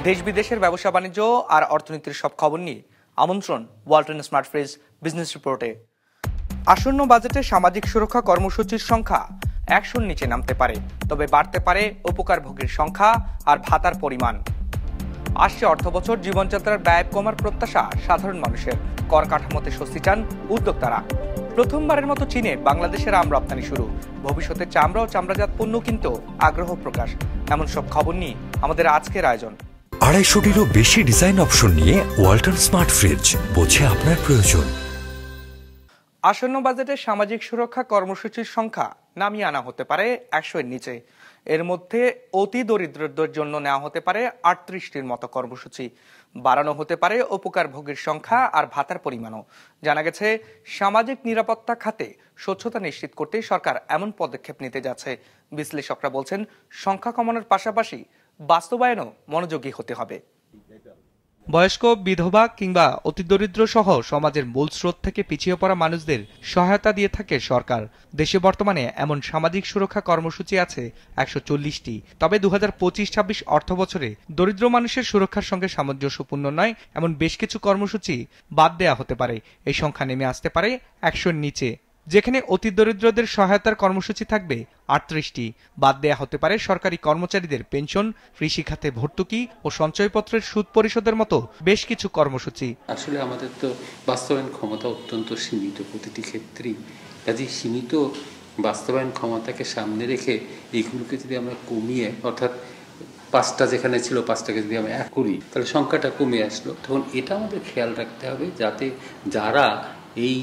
দেশ বিদেশের ব্যবসা বাণিজ্য আর অর্থনীতির সব খবর নিয়ে আমন্ত্রণ ওয়ালটন স্মার্ট ফ্রিজ বিজনেস রিপোর্টে। আসন্ন বাজেটে সামাজিক সুরক্ষা কর্মসূচির সংখ্যা 100-র নিচে নামতে পারে, তবে বাড়তে পারে উপকারভোগীর সংখ্যা আর ভাতার পরিমাণ। আসছে অর্থবছর জীবনযাত্রার ব্যয় কমার প্রত্যাশা সাধারণ মানুষের। কর কাঠামোতে স্বস্তি চান উদ্যোক্তারা। প্রথমবারের মতো চীনে বাংলাদেশের আম রপ্তানি শুরু। ভবিষ্যতে চামড়া ও চামড়াজাত পণ্য কিনতেও আগ্রহ প্রকাশ। এমন সব খবর নিয়ে আমাদের আজকের আয়োজন। 250-টিরও বেশি ডিজাইন অপশন নিয়ে ওয়ালটন স্মার্ট ফ্রিজ, বোঝে আপনার প্রয়োজন। আসন্ন বাজেটে সামাজিক সুরক্ষা কর্মসূচির সংখ্যা নামিয়ে আনা হতে পারে 100-এর নিচে। এর মধ্যে অতি দরিদ্রদের জন্য নেওয়া হতে পারে 38টির মতো কর্মসূচি। বাড়ানো হতে পারে উপকারভোগীর সংখ্যা আর ভাতার পরিমাণও। জানা গেছে, সামাজিক নিরাপত্তা খাতে স্বচ্ছতা নিশ্চিত করতে সরকার এমন পদক্ষেপ নিতে যাচ্ছে। বিশ্লেষকরা বলছেন, সংখ্যা কমানোর পাশাপাশি বাস্তবায়নও মনোযোগী হতে হবে। বয়স্ক, বিধবা কিংবা অতি দরিদ্র সহ সমাজের মূল স্রোত থেকে পিছিয়ে পড়া মানুষদের সহায়তা দিয়ে থাকে সরকার। দেশে বর্তমানে এমন সামাজিক সুরক্ষা কর্মসূচি আছে 140টি। তবে 2025-26 অর্থ বছরে দরিদ্র মানুষের সুরক্ষার সঙ্গে সামঞ্জস্যপূর্ণ নয় এমন বেশ কিছু কর্মসূচি বাদ দেয়া হতে পারে। এই সংখ্যা নেমে আসতে পারে 100-এর নিচে, যেখানে অতি দরিদ্রদের সহায়তার কর্মসূচি থাকবে 38টি। বাদ দেয়া হতে পারে সরকারি কর্মচারীদের পেনশন, কৃষি খাতে ভর্তুকি ও সঞ্চয়পত্রের সুদ পরিশোধের মতো বেশ কিছু কর্মসূচি। আসলে আমাদের তো বাস্তবায়ন ক্ষমতা অত্যন্ত সীমিত প্রতিটি ক্ষেত্রেই। কাজেই সীমিত বাস্তবায়ন ক্ষমতাকে সামনে রেখে এইগুলোকে যদি আমরা কমিয়ে, অর্থাৎ 5টা যেখানে ছিল 5টাকে যদি আমরা 1 করি, তাহলে সংখ্যাটা কমে আসলো। তখন এটা আমাদের খেয়াল রাখতে হবে যাতে যারা এই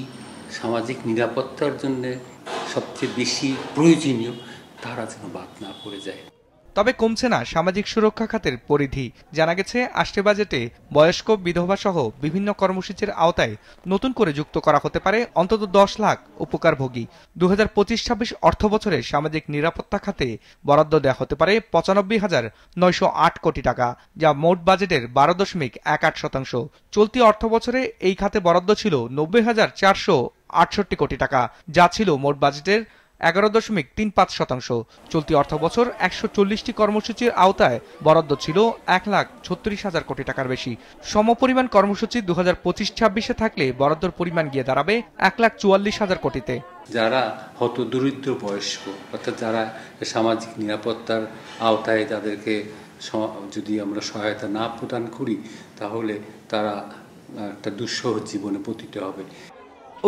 সামাজিক নিরাপত্তার জন্য সবচেয়ে বেশি প্রয়োজনীয় তারা যেন বাদ না পড়ে যায়। তবে কমছে না সামাজিক সুরক্ষা খাতের পরিধি। জানা গেছে, আসছে বাজেটে বয়স্ক, বিধবা সহ বিভিন্ন কর্মসূচির আওতায় নতুন করে যুক্ত করা হতে পারে অন্তত 10 লাখ উপকারভোগী। 2025-26 অর্থ বছরে সামাজিক নিরাপত্তা খাতে বরাদ্দ দেওয়া হতে পারে 95,908 কোটি টাকা, যা মোট বাজেটের 12.18%। চলতি অর্থ বছরে এই খাতে বরাদ্দ ছিল 90,468 কোটি টাকা, যা ছিল মোট বাজেটের 11.35%। চলতি অর্থ বছর 140টি কর্মসূচির আওতায় বরাদ্দ ছিল 1,36,000 কোটি টাকার বেশি। সমপরিমাণ কর্মসূচি 2025-26-এ থাকলে বরাদ্দর পরিমাণ গিয়ে দাঁড়াবে 1,44,000 কোটিতে। যারা হত দরিদ্র বয়স্ক, অর্থাৎ যারা সামাজিক নিরাপত্তার আওতায় যাদেরকে যদি আমরা সহায়তা না প্রদান করি, তাহলে তারা একটা দুঃসহ জীবনে পতিত হবে।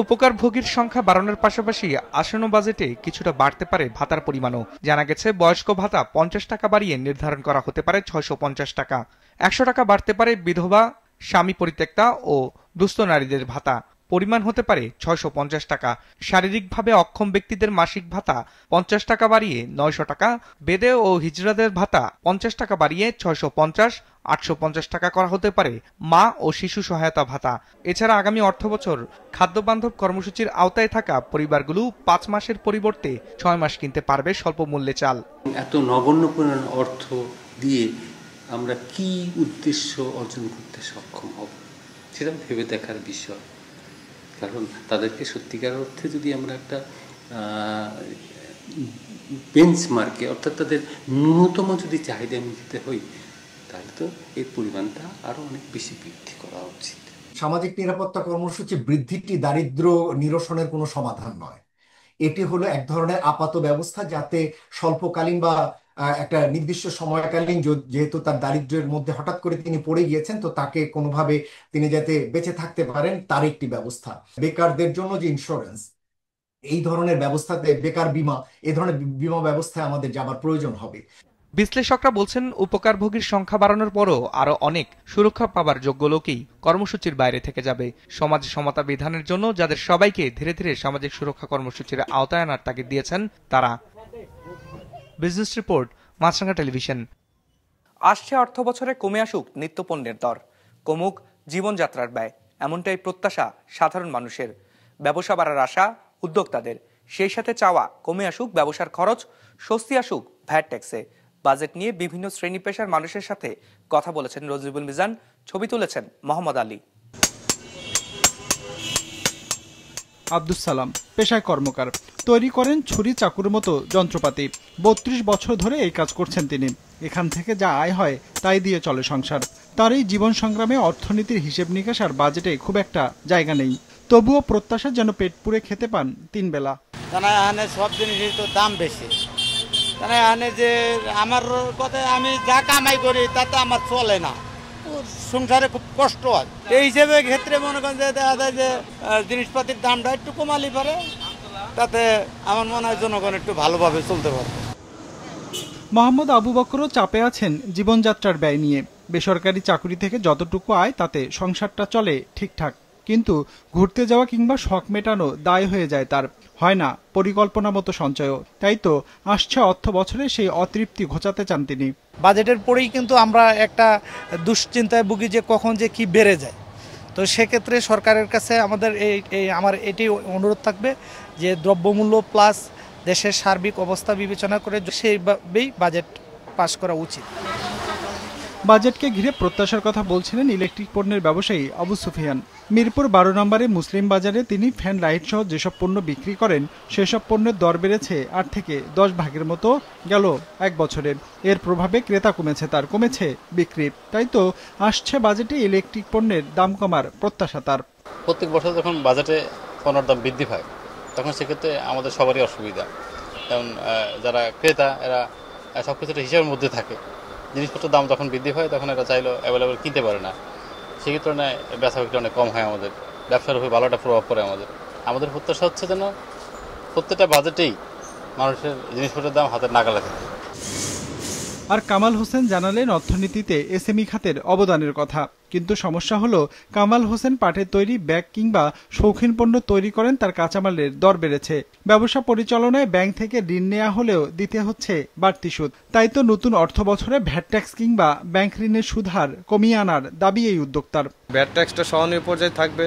উপকারভোগীর সংখ্যা বাড়ানোর পাশাপাশি আসন্ন বাজেটে কিছুটা বাড়তে পারে ভাতার পরিমাণও। জানা গেছে, বয়স্ক ভাতা 50 টাকা বাড়িয়ে নির্ধারণ করা হতে পারে 650 টাকা। 100 টাকা বাড়তে পারে বিধবা, স্বামী পরিত্যক্তা ও দুস্থ নারীদের ভাতা। পরিমাণ হতে পারে 650 টাকা। শারীরিকভাবে অক্ষম ব্যক্তিদের মাসিক ভাতা 50 টাকা বাড়িয়ে 900 টাকা। বেদে ও হিজড়াদের ভাতা 50 টাকা বাড়িয়ে 650-850 টাকা করা হতে পারে মা ও শিশু সহায়তা ভাতা। এছাড়া আগামী অর্থবছর খাদ্যবান্ধব কর্মসূচির আওতায় থাকা পরিবারগুলো 5 মাসের পরিবর্তে 6 মাস কিনতে পারবে স্বল্প মূল্যে চাল। এত নগণ্য পরিমাণ অর্থ দিয়ে আমরা কি উদ্দেশ্য অর্জন করতে সক্ষম হব, সেটা ভেবে দেখার বিষয়। কারণ তাদেরকে সত্যিকার অর্থে যদি আমরা একটা বেঞ্চমার্কে, অর্থাৎ তাদের ন্যূনতম যদি চাহিদা মিটাতে হই, তাহলে তো এর পরিমাণটা আরো অনেক বেশি বৃদ্ধি করা উচিত। সামাজিক নিরাপত্তা কর্মসূচি বৃদ্ধিটি দারিদ্র নিরসনের কোনো সমাধান নয়। এটি হলো এক ধরনের আপাত ব্যবস্থা, যাতে স্বল্পকালীন বা একটা নির্দিষ্ট সময়কালীন, যেহেতু তার দারিদ্র্যের মধ্যে হঠাৎ করে তিনি পড়ে গিয়েছেন, তো তাকে কোনোভাবে তিনি যাতে বেঁচে থাকতে পারেন তার একটি ব্যবস্থা। বেকারদের জন্য যে ইন্স্যুরেন্স, এই ধরনের ব্যবস্থাতে, বেকার বিমা, এই ধরনের বিমা ব্যবস্থায় আমাদের যাবার প্রয়োজন হবে। বিশ্লেষকরা বলছেন, উপকারভোগীর সংখ্যা বাড়ানোর পরও আরো অনেক সুরক্ষা পাবার যোগ্য লোকই কর্মসূচির বাইরে থেকে যাবে। সমাজ সমতা বিধানের জন্য যাদের সবাইকে ধীরে ধীরে সামাজিক সুরক্ষা কর্মসূচির আওতায় আনার তাগিদ দিয়েছেন তারা। বিজনেস রিপোর্ট, মাছরাঙা টেলিভিশন। আসছে অর্থ বছরে কমে আসুক নিত্যপণ্যের দর, কমুক জীবনযাত্রার ব্যয়, এমনটাই প্রত্যাশা সাধারণ মানুষের। ব্যবসা বাড়ার আশা উদ্যোক্তাদের, সেই সাথে চাওয়া কমে আসুক ব্যবসার খরচ, স্বস্তি আসুক ভ্যাট ট্যাক্সে। বাজেট নিয়ে বিভিন্ন শ্রেণী পেশার মানুষের সাথে কথা বলেছেন রজিবুল মিজান, ছবি তুলেছেন মোহাম্মদ আলী। আব্দুস সালাম পেশায় কর্মকার, তৈরি করেন ছুরি চাকুর মতো যন্ত্রপাতি। 32 বছর ধরে এই কাজ করছেন তিনি। এখান থেকে যা আয় হয় তাই দিয়ে চলে সংসার। তার এই জীবন সংগ্রামে অর্থনীতির হিসেব নিকাশ আর বাজেটে খুব একটা জায়গা নেই। তবুও প্রত্যাশা যেন পেট পুড়ে খেতে পান 3 বেলা। এখানে সব জিনিসের তো দাম বেশি, এখানে যে আমার কথা আমি যা কামাই করি তাতে আমার চলে না, সংসারে খুব কষ্ট হয়। এই হিসেবে ক্ষেত্রে মনে করেন যে দেখা যায় যে জিনিসপাতির দামটা একটু কমালি পারে, তাতে আমার মনে হয় জনগণ একটু ভালোভাবে চলতে পারে। মোহাম্মদ আবু বকরও চাপে আছেন জীবনযাত্রার ব্যয় নিয়ে। বেসরকারি চাকরি থেকে যতটুকু আয় তাতে সংসারটা চলে ঠিকঠাক, কিন্তু ঘুরতে যাওয়া কিংবা শখ মেটানো দায় হয়ে যায় তার, হয় না পরিকল্পনা মতো সঞ্চয়ও। তাই তো আসছে অর্থ বছরে সেই অতৃপ্তি ঘোচাতে চান তিনি। বাজেটের পরেই কিন্তু আমরা একটা দুশ্চিন্তায় ভুগি যে কখন যে কি বেড়ে যায়। তো সেক্ষেত্রে সরকারের কাছে আমাদের আমার এটি অনুরোধ থাকবে যে দ্রব্যমূল্য প্লাস দেশের সার্বিক অবস্থা বিবেচনা করে সেইভাবেই বাজেট পাস করা উচিত। বাজেটকে ঘিরে প্রত্যাশার কথা বলছিলেন ইলেকট্রিক পণ্যের ব্যবসায়ী আবু সুফিয়ান। মিরপুর 12 নম্বরে মুসলিম বাজারে তিনি ফ্যান লাইট সহ যেসব পণ্য বিক্রি করেন সেসব পণ্যের দর বেড়েছে 8 থেকে 10 ভাগের মতো গেল 1 বছরে। এর প্রভাবে ক্রেতা কমেছে, তার কমেছে বিক্রি। তাই তো আসছে বাজেটে ইলেকট্রিক পণ্যের দাম কমার প্রত্যাশা তার। প্রত্যেক বছর যখন বাজেটে পণ্যের দাম বৃদ্ধি পায় তখন সেক্ষেত্রে আমাদের সবারই অসুবিধা। যেমন যারা ক্রেতা এরা সব কিছুটা হিসাবের মধ্যে থাকে, জিনিসপত্রের দাম যখন বৃদ্ধি হয় তখন এরা চাইলেও অ্যাভেলেবেল কিনতে পারে না, সেই তুলনায় বেচা বিক্রি অনেক কম হয়, আমাদের ব্যবসার উপরে ভালো একটা প্রভাব পড়ে। আমাদের প্রত্যাশা হচ্ছে যেন প্রত্যেকটা বাজেটেই মানুষের জিনিসপত্রের দাম হাতের নাগালে থাকে। আর কামাল হোসেন জানালেন অর্থনীতিতে এসএমই খাতের অবদানের কথা, কিন্তু সমস্যা হলো কামাল হোসেন পাটের তৈরি ব্যাগ কিংবা শৌখিন পণ্য তৈরি করেন, তার কাঁচামালের দর বেড়েছে। ব্যবসা পরিচালনায় ব্যাংক থেকে ঋণ নেওয়া হলেও দিতে হচ্ছে বাড়তি সুদ। তাই তো নতুন অর্থ বছরে ভ্যাট ট্যাক্স কিংবা ব্যাংক ঋণের সুদ হার কমিয়ে আনার দাবি এই উদ্যোক্তার। ভ্যাট ট্যাক্সটা সহনীয় পর্যায়ে থাকবে,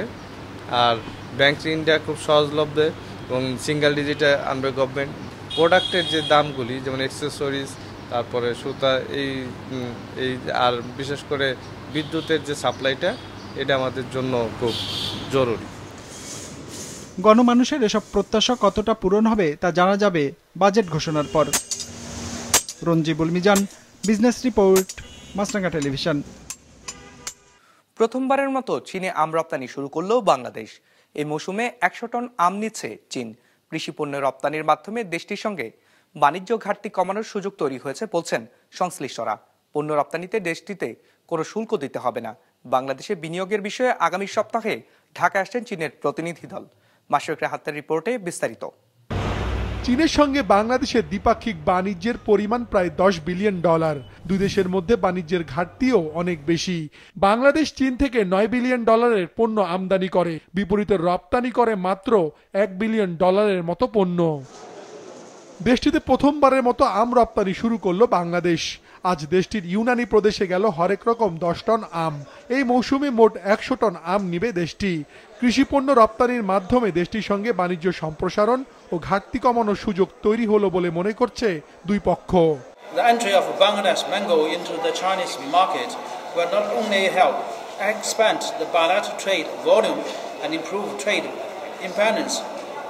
আর ব্যাংক ঋণটা খুব সহজলভ্য এবং সিঙ্গেল ডিজিটে আনবে গভর্নমেন্ট। প্রোডাক্টের যে দামগুলি যেমন অ্যাক্সেসরিজ, তারপরে সুতা, এই আর বিশেষ করে বিদ্যুতের যে সাপ্লাইটা, এটা আমাদের জন্য খুব জরুরি। গণমানুষের এসব প্রত্যাশা কতটা পূরণ হবে তা জানা যাবে বাজেট ঘোষণার পর। রঞ্জিবুল মিজান, বিজনেস রিপোর্ট, মাছরাঙা টেলিভিশন। প্রথমবারের মতো চীনে আম রপ্তানি শুরু করল বাংলাদেশ। এই মৌসুমে 100 টন আম নিচ্ছে চীন। কৃষি পণ্য রপ্তানির মাধ্যমে দেশটির সঙ্গে বাণিজ্য ঘাটতি কমানোর সুযোগ তৈরি হয়েছে বলছেন সংশ্লিষ্টরা। পণ্য রপ্তানিতে দেশটিতে কোনো শুল্ক দিতে হবে না। বাংলাদেশে বিনিয়োগের বিষয়ে আগামী সপ্তাহে ঢাকায় আসছেন চীনের প্রতিনিধি দল। মাশরুক রাহাতের রিপোর্টে বিস্তারিত। চীনের সঙ্গে বাংলাদেশের দ্বিপাক্ষিক বাণিজ্যের পরিমাণ প্রায় $10 বিলিয়ন। দুই দেশের মধ্যে বাণিজ্যের ঘাটতিও অনেক বেশি। বাংলাদেশ চীন থেকে $9 বিলিয়ন পণ্য আমদানি করে, বিপরীতে রপ্তানি করে মাত্র $1 বিলিয়ন মতো পণ্য। দেশটিতে প্রথমবারের মতো আম রপ্তানি শুরু করলো বাংলাদেশ। আজ দেশটির ইউনানি প্রদেশে গেল হরেক রকম 10 টন আম। এই মৌসুমে মোট 100 টন আম নিবে দেশটি। কৃষি পণ্য রপ্তানির মাধ্যমে দেশটির সঙ্গে বাণিজ্য সম্প্রসারণ ও ঘাটতি কমানোর সুযোগ তৈরি হলো বলে মনে করছে দুই পক্ষ। The entry of Bangladesh mango into the Chinese market will not only help expand the bilateral trade volume and improve trade imbalance,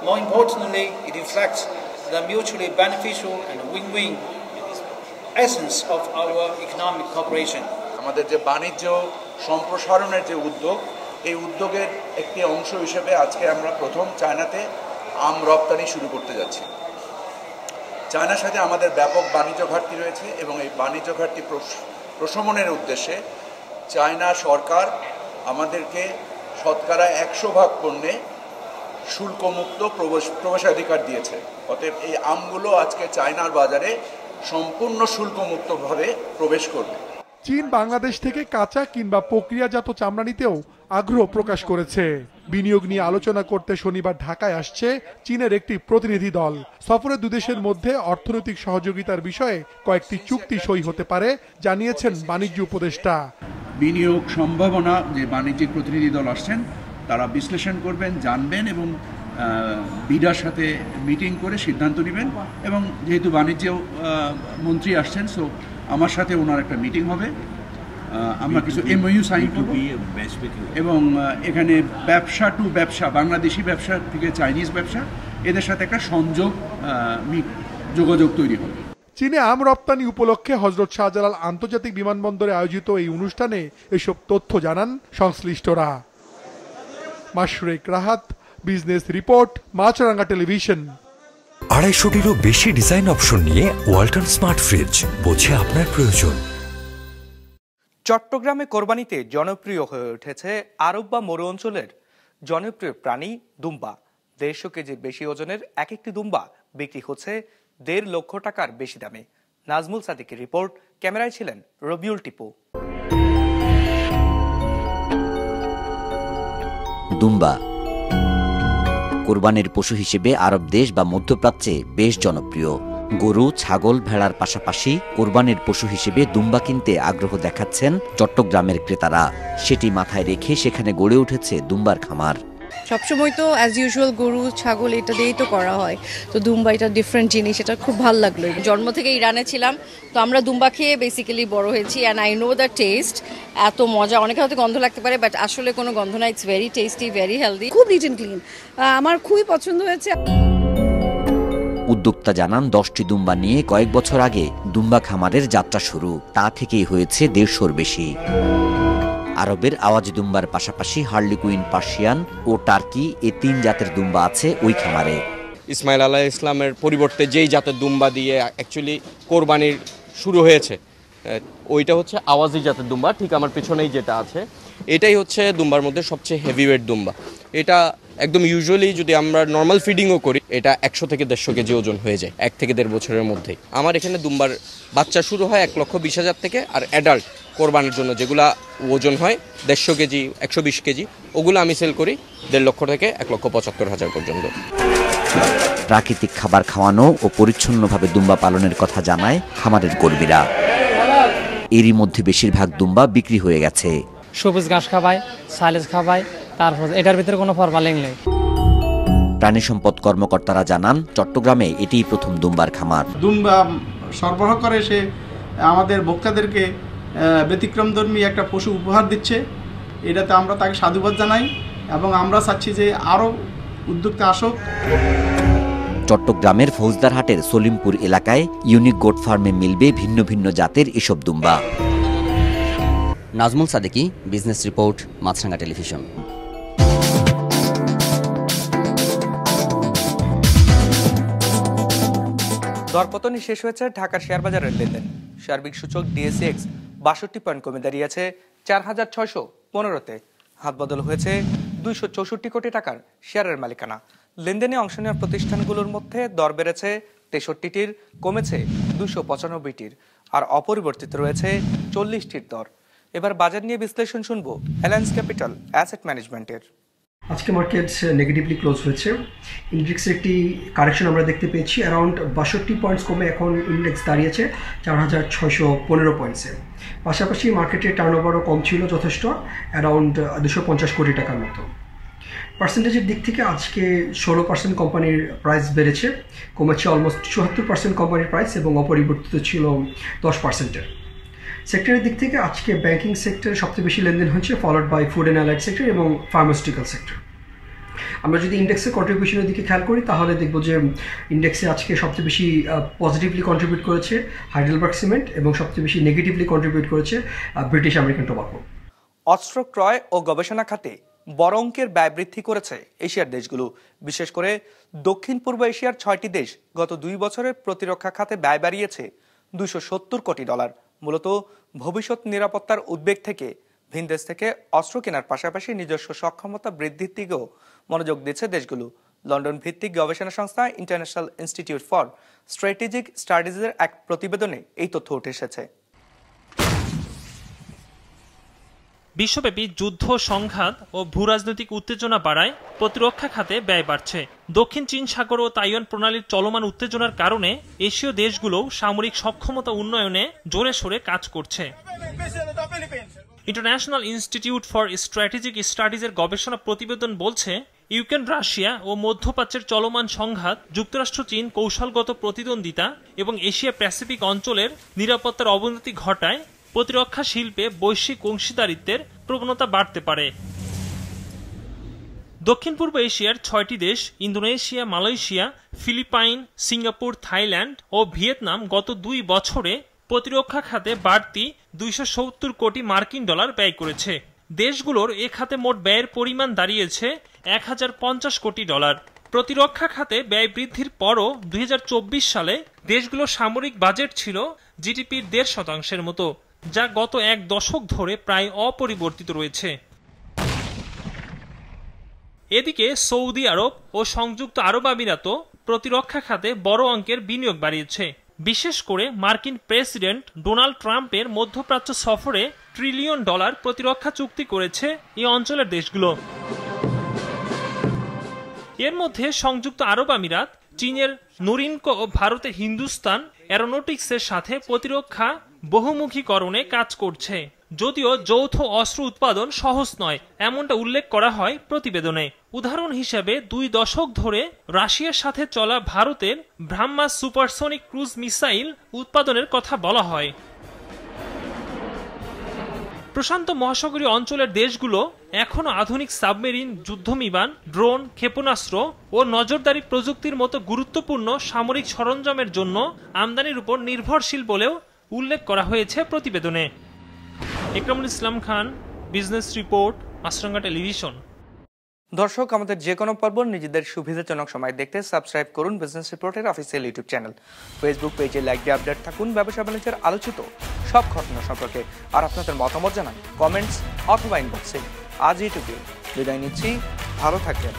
more importantly, it reflects the mutually beneficial and win-win essence of our economic cooperation. আমাদের যে বাণিজ্য সম্প্রসারণের যে উদ্যোগ, এই উদ্যোগের একটি অংশ হিসেবে আজকে আমরা প্রথম চায়নাতে আম রপ্তানি শুরু করতে যাচ্ছি। চায়নার সাথে আমাদের ব্যাপক বাণিজ্য ঘাটতি রয়েছে এবং এই বাণিজ্য ঘাটতি প্রশমনের উদ্দেশ্যে চায়না সরকার আমাদেরকে শতকরা 100% পণ্যে শুল্কমুক্ত প্রবেশাধিকার দিয়েছে। অতএব এই আমগুলো আজকে চায়নার বাজারে সম্পূর্ণ শুল্কমুক্তভাবে প্রবেশ করবে। চীন বাংলাদেশ থেকে কাঁচা কিংবা প্রক্রিয়াজাত চামড়া নিতেও আগ্রহ প্রকাশ করেছে। বিনিয়োগ নিয়ে আলোচনা করতে শনিবার ঢাকায় আসছে চীনের একটি প্রতিনিধি দল। সফরে দুদেশের মধ্যে অর্থনৈতিক সহযোগিতার বিষয়ে কয়েকটি চুক্তি সই হতে পারে জানিয়েছেন বাণিজ্য উপদেষ্টা। বিনিয়োগ সম্ভাবনা যে বাণিজ্যিক প্রতিনিধি দল আসছেন তারা বিশ্লেষণ করবেন, জানবেন এবং বিডার সাথে মিটিং করে সিদ্ধান্ত নেবেন। এবং যেহেতু বাণিজ্য মন্ত্রী আসছেন, সো আমার সাথে ওনার একটা মিটিং হবে, আমরা কিছু এমওইউ সাইন করব এবং এখানে ব্যবসা টু ব্যবসা, বাংলাদেশি ব্যবসা থেকে চাইনিজ ব্যবসা, এদের সাথে একটা যোগাযোগ তৈরি হবে। চীনে আম রপ্তানি উপলক্ষে হযরত শাহজালাল আন্তর্জাতিক বিমানবন্দরে আয়োজিত এই অনুষ্ঠানে এসব তথ্য জানান সংশ্লিষ্টরা। মাশরুক রাহাত, বিজনেস রিপোর্ট, মাছরাঙ্গা টেলিভিশন। 250টিরও বেশি ডিজাইন অপশন নিয়ে ওয়ালটন স্মার্ট ফ্রিজ, বোঝে আপনার প্রয়োজন। চট্টগ্রামে কোরবানিতে জনপ্রিয় হয়ে উঠেছে আরব বা মরু অঞ্চলের জনপ্রিয় প্রাণী দুম্বা। 150 কেজির বেশি ওজনের এক একটি দুম্বা বিক্রি হচ্ছে 1.5 লক্ষ টাকার বেশি দামে। নাজমুল সাদিকের রিপোর্ট, ক্যামেরায় ছিলেন রবিউল টিপু। দুম্বা কোরবানির পশু হিসেবে আরব দেশ বা মধ্যপ্রাচ্যে বেশ জনপ্রিয়। গরু, ছাগল, ভেড়ার পাশাপাশি কোরবানির পশু হিসেবে দুম্বা কিনতে আগ্রহ দেখাচ্ছেন চট্টগ্রামের ক্রেতারা। সেটি মাথায় রেখে সেখানে গড়ে উঠেছে দুম্বার খামার। সবসময় তো অ্যাজ ইউজুয়াল গরু, ছাগল এটা দিয়েই তো করা হয়, তো দুম্বা এটা ডিফারেন্ট জিনিস, এটা খুব ভালো লাগলো। জন্ম থেকে ইরানে ছিলাম, তো আমরা দুম্বা খেয়ে বেসিক্যালি বড় হয়েছি, and I know the test. এত মজা, অনেকে হয়তো গন্ধ লাগতে পারে, বাট আসলে কোনো গন্ধ না। It's very tasty, very healthy, খুব নিট অ্যান্ড ক্লিন। আমার খুবই পছন্দ হয়েছে। উদ্যোক্তা জানান 10টি দুম্বা নিয়ে কয়েক বছর আগে দুম্বা খামারের যাত্রা শুরু। তা থেকেই হয়েছে 150-র বেশি। আরবের আওয়াজি দুম্বার পাশাপাশি হার্লিকুইন, পার্সিয়ান ও টার্কি, এই 3 জাতের দুম্বা আছে ওই খামারে। ইসমাইল আলাইহিস ইসলামের পরিবর্তে যেই জাতের দুম্বা দিয়ে অ্যাকচুয়ালি কোরবানির শুরু হয়েছে, ওইটা হচ্ছে আওয়াজি জাতের দুম্বা। ঠিক আমার পেছনেই যেটা আছে, এটাই হচ্ছে দুম্বার মধ্যে সবচেয়ে হেভিওয়েট দুম্বা। এটা একদম ইউজুয়ালি যদি আমরা নর্মাল ফিডিংও করি, এটা 100 থেকে 150 কেজি ওজন হয়ে যায় 1 থেকে 1.5 বছরের মধ্যেই। আমার এখানে দুম্বার বাচ্চা শুরু হয় 1,20,000 থেকে, আর অ্যাডাল্ট কোরবানির জন্য যেগুলা ওজন হয় 150 কেজি, 120 কেজি, ওগুলো আমি সেল করি 1.5 লক্ষ থেকে 1,75,000 পর্যন্ত। প্রাকৃতিক খাবার খাওয়ানো ও পরিচ্ছন্নভাবে দুম্বা পালনের কথা জানায় খামারের কর্মীরা। এরই মধ্যে বেশিরভাগ দুম্বা বিক্রি হয়ে গেছে। সবুজ ঘাস খাবায়, সাইলেজ খাবায়, তারপর এটার ভিতরে কোনো ফরমালিন নেই। প্রাণী সম্পদ কর্মকর্তারা জানান চট্টগ্রামে এটিই প্রথম দুম্বার খামার। দুম্বা সরবরাহ করে সে আমাদের ভোক্তাদেরকে ব্যতিক্রমধর্মী একটা পশু উপহার দিচ্ছে, এটাতে আমরা তাকে সাধুবাদ জানাই এবং আমরা চাচ্ছি যে আরও উদ্যোক্তা আসুক। চট্টগ্রামের ফৌজদারহাটের সলিমপুর এলাকায় ইউনিক গোট ফার্মে মিলবে ভিন্ন ভিন্ন জাতের এসব দুম্বা। নাজমুল সাদিকি, বিজনেস রিপোর্ট, মাছরাঙ্গা টেলিভিশন। দরপতনে শেষ হয়েছে ঢাকার শেয়ার বাজারের লেনদেন। সার্বিক সূচক ডিএসএক্স 62 পয়েন্ট কমে দাঁড়িয়েছে 4,615-তে। হাত বদল হয়েছে 264 কোটি টাকার শেয়ারের মালিকানা। লেনদেনে অংশ নেওয়া প্রতিষ্ঠানগুলোর মধ্যে দর বেড়েছে 63টির, কমেছে 295টির, আর অপরিবর্তিত রয়েছে 40টির দর। এবার বাজার নিয়ে বিশ্লেষণ শুনবো অ্যালায়েন্স ক্যাপিটাল অ্যাসেট ম্যানেজমেন্টের। আজকে মার্কেট নেগেটিভলি ক্লোজ হয়েছে। ইন্ডেক্সের একটি কারেকশন আমরা দেখতে পেয়েছি, অ্যারাউন্ড 62 পয়েন্টস কমে এখন ইন্ডেক্স দাঁড়িয়েছে 4,615 পয়েন্টসে। পাশাপাশি মার্কেটের টার্নওভারও কম ছিল যথেষ্ট, অ্যারাউন্ড 250 কোটি টাকার মতো। পার্সেন্টেজের দিক থেকে আজকে 16% কোম্পানির প্রাইস বেড়েছে, কমেছে অলমোস্ট 74% কোম্পানির প্রাইস এবং অপরিবর্তিত ছিল 10%-এর। সেক্টরের দিক থেকে আজকে ব্যাংকিং সেক্টরে সবচেয়ে বেশি লেনদেন হচ্ছে, followed by food and allied sector এবং ফার্মাসিউটিক্যাল সেক্টর। আমরা যদি ইন্ডেক্সের কন্ট্রিবিউশনের দিকে খেয়াল করি তাহলে দেখব যে ইন্ডেক্সে আজকে সবচেয়ে বেশি পজিটিভলি কন্ট্রিবিউট করেছে হাইডেলবার্গ সিমেন্ট এবং সবচেয়ে বেশি নেগেটিভলি কন্ট্রিবিউট করেছে ব্রিটিশ আমেরিকান টোবাকো। অস্ত্র ক্রয় ও গবেষণা খাতে বড় অঙ্কের ব্যয় বৃদ্ধি করেছে এশিয়ার দেশগুলো। বিশেষ করে দক্ষিণ পূর্ব এশিয়ার 6টি দেশ গত 2 বছরে প্রতিরক্ষা খাতে ব্যয় বাড়িয়েছে $270 কোটি। মূলত ভবিষ্যৎ নিরাপত্তার উদ্বেগ থেকে ভিনদেশ থেকে অস্ত্র কেনার পাশাপাশি নিজস্ব সক্ষমতা বৃদ্ধির দিকেও মনোযোগ দিচ্ছে দেশগুলো। লন্ডন ভিত্তিক গবেষণা সংস্থা ইন্টারন্যাশনাল ইনস্টিটিউট ফর স্ট্র্যাটেজিক স্টাডিজের এক প্রতিবেদনে এই তথ্য উঠে এসেছে। বিশ্বব্যাপী যুদ্ধ, সংঘাত ও ভূরাজনৈতিক উত্তেজনা বাড়ায় প্রতিরক্ষা খাতে ব্যয় বাড়ছে। দক্ষিণ চীন সাগর ও তাইওয়ান প্রণালীর চলমান উত্তেজনার কারণে এশীয় দেশগুলো সামরিক সক্ষমতা উন্নয়নে জোরে সোরে কাজ করছে। ইন্টারন্যাশনাল ইনস্টিটিউট ফর স্ট্র্যাটেজিক স্টাডিজের গবেষণা প্রতিবেদন বলছে, ইউক্রেন, রাশিয়া ও মধ্যপ্রাচ্যের চলমান সংঘাত, যুক্তরাষ্ট্র চীন কৌশলগত প্রতিদ্বন্দ্বিতা এবং এশিয়া প্যাসিফিক অঞ্চলের নিরাপত্তার অবনতি ঘটায় প্রতিরক্ষা শিল্পে বৈশ্বিক অংশীদারিত্বের প্রবণতা বাড়তে পারে। দক্ষিণ পূর্ব এশিয়ার ৬টি দেশ Indonesia, Malaysia, Philippines, Singapore, Thailand ও ভিয়েতনাম গত ২ বছরে প্রতিরক্ষা খাতে বাড়তি ২৭০ কোটি মার্কিন ডলার ব্যয় করেছে। দেশগুলোর এ খাতে মোট ব্যয়ের পরিমাণ দাঁড়িয়েছে ১০৫০ কোটি ডলার। প্রতিরক্ষা খাতে ব্যয় বৃদ্ধির পরও ২০২৪ সালে দেশগুলোর সামরিক বাজেট ছিল জিডিপির ১.৫% মতো, যা গত এক দশক ধরে প্রায় অপরিবর্তিত রয়েছে। এদিকে সৌদি আরব ও সংযুক্ত আরব আমিরাতও প্রতিরক্ষা খাতে বড় অঙ্কের বিনিয়োগ বাড়িয়েছে। বিশেষ করে মার্কিন প্রেসিডেন্ট ডোনাল্ড ট্রাম্পের মধ্যপ্রাচ্য সফরে $1 ট্রিলিয়ন প্রতিরক্ষা চুক্তি করেছে এই অঞ্চলের দেশগুলো। এর মধ্যে সংযুক্ত আরব আমিরাত চীনের নুরিনকো ও ভারতের হিন্দুস্তান অ্যারোনটিক্সের সাথে প্রতিরক্ষা বহুমুখীকরণে কাজ করছে। যদিও যৌথ অস্ত্র উৎপাদন সহজ নয়, এমনটা উল্লেখ করা হয় প্রতিবেদনে। উদাহরণ হিসেবে 2 দশক ধরে রাশিয়ার সাথে চলা ভারতের ব্রাহ্মাস সুপারসনিক ক্রুজ মিসাইল উৎপাদনের কথা বলা হয়। প্রশান্ত মহাসাগরীয় অঞ্চলের দেশগুলো এখনো আধুনিক সাবমেরিন, যুদ্ধবিমান, ড্রোন, ক্ষেপণাস্ত্র ও নজরদারি প্রযুক্তির মতো গুরুত্বপূর্ণ সামরিক সরঞ্জামের জন্য আমদানির উপর নির্ভরশীল বলেও উল্লেখ করা হয়েছে প্রতিবেদনে। ইকরামুল ইসলাম খান, বিজনেস রিপোর্ট, মাছরাঙা টেলিভিশন। দর্শক, আমাদের যে কোনো পর্ব নিজেদের সুবিধাজনক সময় দেখতে সাবস্ক্রাইব করুন বিজনেস রিপোর্টের অফিসিয়াল ইউটিউব চ্যানেল। ফেসবুক পেজে লাইক দিয়ে আপডেট থাকুন ব্যবসা বাণিজ্যের আলোচিত সব ঘটনা সম্পর্কে। আর আপনাদের মতামত জানান কমেন্টস অথবা ইনবক্সে। আজ এইটুকুই, বিদায় নিচ্ছি, ভালো থাকবেন।